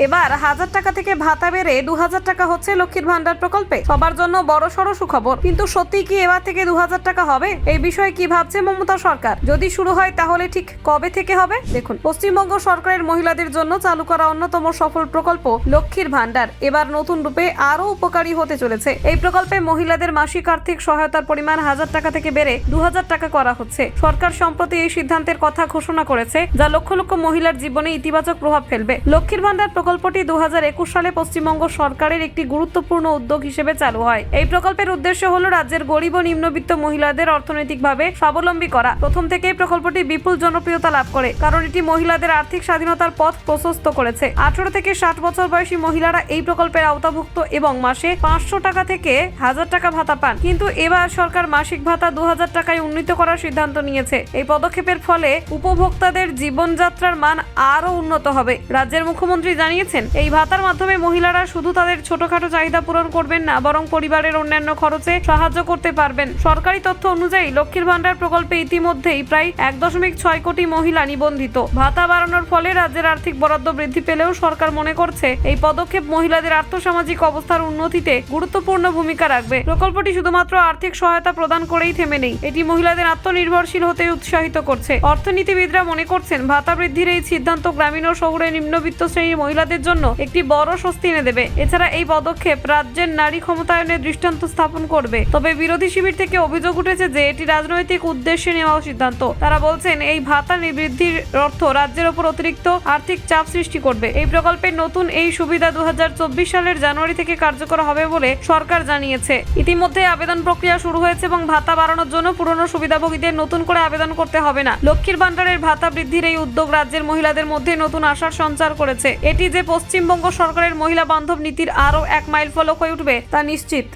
এবার 1000 টাকা থেকে ভাতা বেড়ে 2000 টাকা হচ্ছে লক্ষ্মীর ভান্ডার প্রকল্পে। সবার জন্য বড়সড় সুখবর। কিন্তু সত্যি কি এবার থেকে 2000 টাকা হবে? এই বিষয়ে কি ভাবছে মমতা সরকার? যদি শুরু হয় তাহলে ঠিক কবে থেকে হবে? দেখুন, পশ্চিমবঙ্গ সরকারের মহিলাদের জন্য চালু করা অন্যতম সফল প্রকল্প লক্ষ্মীর ভান্ডার এবার নতুন রূপে আরো উপকারী হতে চলেছে। এই প্রকল্পে মহিলাদের মাসিক আর্থিক সহায়তার পরিমাণ 1000 টাকা থেকে বেড়ে 2000 টাকা করা হচ্ছে। সরকার সম্প্রতি এই সিদ্ধান্তের কথা ঘোষণা করেছে, যা লক্ষ লক্ষ মহিলার জীবনে ইতিবাচক প্রভাব ফেলবে। লক্ষ্মীর ভান্ডার প্রকল্পটি 2021 সালে পশ্চিমবঙ্গ সরকারের একটি গুরুত্বপূর্ণ উদ্যোগ হিসেবে চালু হয়। এই প্রকল্পের উদ্দেশ্য হলো রাজ্যের গরিব ও নিম্নবিত্ত মহিলাদের অর্থনৈতিকভাবে স্বাবলম্বী করা। প্রথম থেকেই প্রকল্পটি বিপুল জনপ্রিয়তা লাভ করে, কারণ এটি মহিলাদের আর্থিক স্বাধীনতার পথ প্রশস্ত করেছে। 18 থেকে 60 বছর বয়সী মহিলারা এই প্রকল্পের আওতাভুক্ত এবং মাসে 500 টাকা থেকে 1000 টাকা ভাতা পান। কিন্তু এবার সরকার মাসিক ভাতা 2000 টাকায় উন্নীত করার সিদ্ধান্ত নিয়েছে। এই পদক্ষেপের ফলে উপভোক্তাদের জীবনযাত্রার মান আরো উন্নত হবে। রাজ্যের মুখ্যমন্ত্রী জানিয়েছেন, এই ভাতার মাধ্যমে মহিলারা শুধু তাদের ছোটখাটো চাহিদা পূরণ করবেন না, বরং পরিবারের অন্যান্য খরচে সাহায্য করতে পারবেন। সরকারি তথ্য অনুযায়ী লক্ষ্মীর ভান্ডার প্রকল্পে ইতিমধ্যেই প্রায় 1.6 কোটি মহিলা নিবন্ধিত। ভাতা বাড়ানোর ফলে রাজ্যের আর্থিক বরাদ্দ বৃদ্ধি পেলেও সরকার মনে করছে এই পদক্ষেপ মহিলাদের আর্থসামাজিক অবস্থার উন্নতিতে গুরুত্বপূর্ণ ভূমিকা রাখবে। প্রকল্পটি শুধুমাত্র আর্থিক সহায়তা প্রদান করেই থেমে নেই, এটি মহিলাদের আত্মনির্ভরশীল হতে উৎসাহিত করছে। অর্থনীতিবিদরা মনে করছেন, ভাতা বৃদ্ধির এই সিদ্ধান্ত গ্রামীণ ও শহুরে নিম্নবিত্ত শ্রেণীর মহিলাদের জন্য একটি বড় স্বস্তি এনে দেবে। এছাড়া এই পদক্ষেপ রাজ্যের নারী ক্ষমতায়নের দৃষ্টান্ত স্থাপন করবে। তবে বিরোধী শিবির থেকে অভিযোগ উঠেছে যে এটি রাজনৈতিক উদ্দেশ্যে নেওয়া সিদ্ধান্ত। তারা বলছেন, এই ভাতা বৃদ্ধির অর্থ রাজ্যের উপর অতিরিক্ত আর্থিক চাপ সৃষ্টি করবে। এই প্রকল্পের নতুন এই সুবিধা 2024 সালের জানুয়ারি থেকে কার্যকর হবে বলে সরকার জানিয়েছে। ইতিমধ্যে আবেদন প্রক্রিয়া শুরু হয়েছে এবং ভাতা বাড়ানোর জন্য পুরনো সুবিধাভোগীদের নতুন করে আবেদন করতে হবে না। লক্ষ্মীর ভান্ডারের ভাতা বৃদ্ধির এই উদ্যোগ রাজ্যের মহিলাদের মধ্যে নতুন আশার সঞ্চার করেছে। এটি যে পশ্চিমবঙ্গ সরকারের মহিলা বান্ধব নীতির আরও এক মাইলফলক হয়ে উঠবে তা নিশ্চিত।